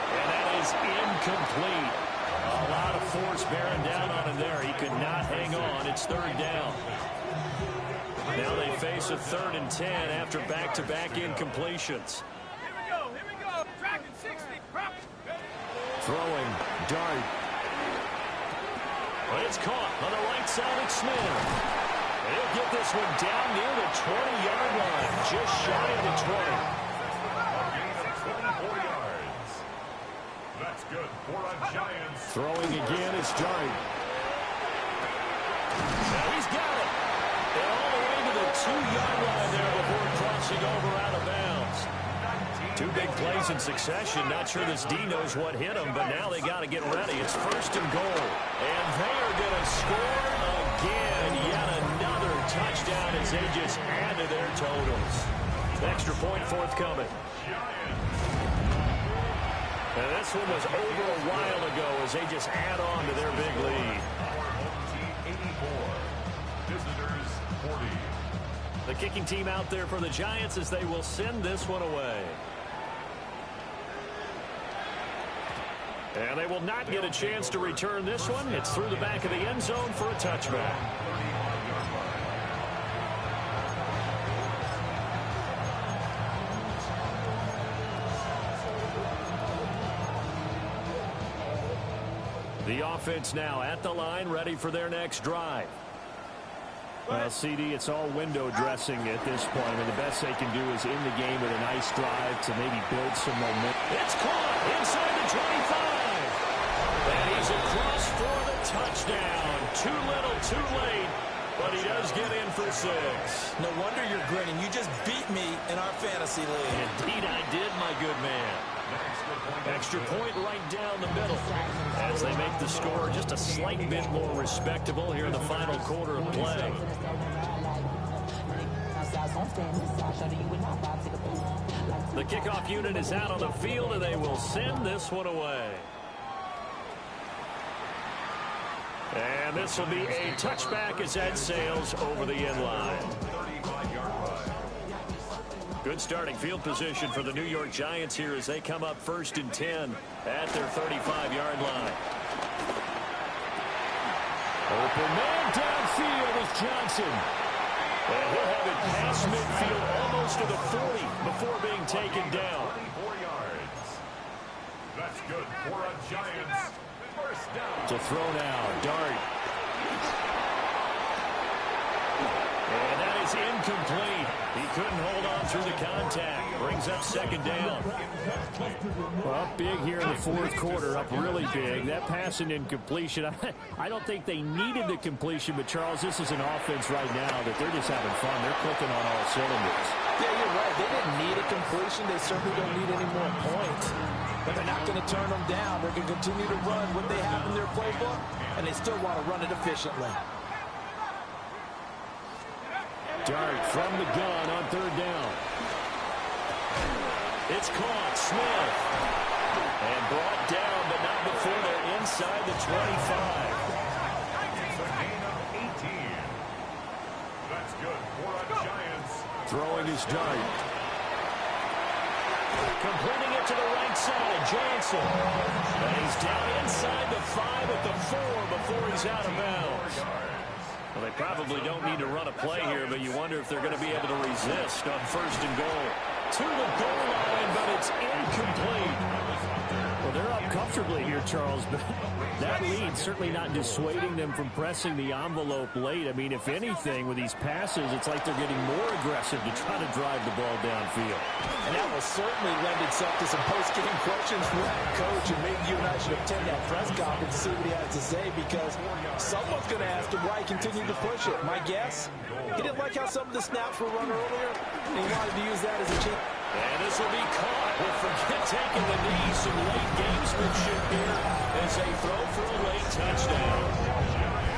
And that is incomplete. A lot of force bearing down on him there. He could not hang on. It's 3rd down. Now they face a 3rd and 10 after back-to-back incompletions. Here we go. Tracking 60. Throwing, Dart. But it's caught on the right side of Smith. And he'll get this one down near the 20-yard line, just shy of the 20. That's good for a Giants. Throwing again is Dart. Now he's got it. And all the way to the 2-yard line there before crossing over out of bounds. 2 big plays in succession. Not sure this D knows what hit him, but now they got to get ready. It's 1st and goal. And they are going to score again. Yet another touchdown as they just add to their totals. Extra point forthcoming. And this one was over a while ago as they just add on to their big lead. 84. Visitors 40. The kicking team out there for the Giants as they will send this one away. And they will not get a chance to return this one. It's through the back of the end zone for a touchback. The offense now at the line, ready for their next drive. Well, CD, it's all window dressing at this point. I mean, the best they can do is in the game with a nice drive to maybe build some momentum. It's caught inside the 25. And he's across for the touchdown. Too little, too late. But he does get in for 6. No wonder you're grinning. You just beat me in our fantasy league. Indeed I did, my good man. Extra point right down the middle as they make the score just a slight bit more respectable here in the final quarter of play. The kickoff unit is out on the field, and they will send this one away. And this will be a touchback as that sails over the end line. Good starting field position for the New York Giants here as they come up 1st and 10 at their 35-yard line. Open man downfield is Johnson. And he'll have it past midfield almost to the 40 before being taken down. 34 yards. That's good for a Giants first down. To throw now, Dart. And that is incomplete. He couldn't hold on through the contact. Brings up 2nd down. Well, up big here in the 4th quarter, up really big. That pass and incompletion, I don't think they needed the completion, but Charles, this is an offense right now that they're just having fun. They're clicking on all cylinders. Yeah, you're right. They didn't need a completion. They certainly don't need any more points. But they're not going to turn them down. They're going to continue to run what they have in their playbook, and they still want to run it efficiently. Dart from the gun on 3rd down. It's caught. Smith. And brought down, but not before they're inside the 25. It's a gain of 18. That's good for a Giants. Throwing his Dart. Completing it to the right side. Jansen. And he's down inside the 5 at the 4 before he's out of bounds. Well, they probably don't need to run a play here, but you wonder if they're going to be able to resist on 1st and goal. To the goal line, but it's incomplete. Well, they're up comfortably here, Charles, but that lead certainly not dissuading them from pressing the envelope late. I mean, if anything, with these passes, it's like they're getting more aggressive to try to drive the ball downfield. And that will certainly lend itself to some post-game questions from that coach, and maybe you and I should attend that press conference to see what he has to say, because someone's going to ask him why he continued to push it. My guess, he didn't like how some of the snaps were run earlier, and he wanted to use that as a chance. And this will be caught with Forget taking the knee. Some late gamesmanship here as they throw for a late touchdown.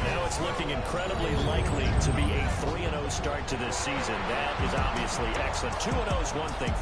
Now it's looking incredibly likely to be a 3-0 start to this season. That is obviously excellent. 2-0 is one thing.